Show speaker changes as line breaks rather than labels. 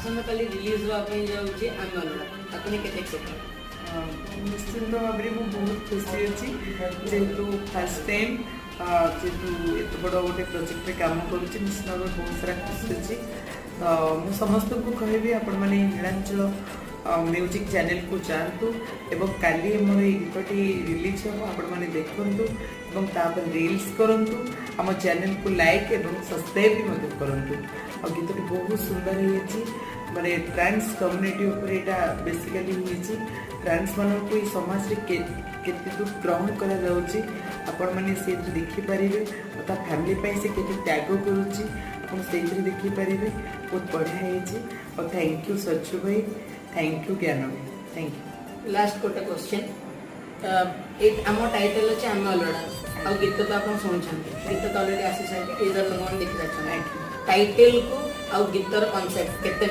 आसंता काली release होगा जाऊँगी आम अलगड़ा ताकूनी केते एक्साइटेड
निश्चिंत भाव में मुझे बहुत खुशी अच्छी जेहेतु फास्ट टाइम जेहेतु एत बड़ गोटे प्रोजेक्ट रे काम करुच्ची निश्चित भाव में बहुत सारा खुशी अच्छी तो मुझे समस्त को कहबी आपण मैंने नीलांचल म्यूजिक चैनल को जातु एवं काली मोर गीतटी रिलीज हम आपण मैंने देखु और रील्स करूँ आम चैनल को लाइक एवं सब्सक्राइब भी करूँ और गीतटी बहुत सुंदर है माने ट्रांस कम्युनिटी ऊपर यहाँ बेसिकली होती ट्रांस मान को समाज के दूर ग्रहण कर देखिपारे और फैमिली से केते त्याग करुच्ची आप देखिपारे बहुत बढ़िया है और थैंक यू सच्चु भाई थैंक यू ज्ञान भाई थैंक यू।
लास्ट गोटे क्वेश्चन आम टाइटल अच्छे आम अलगड़ा और गीत तो आप शुणुं गीत तो अलरेडी आसी सारी टीजर लोग देखी सारी टाइटल को आउ गीतर कॉन्सेप्ट केते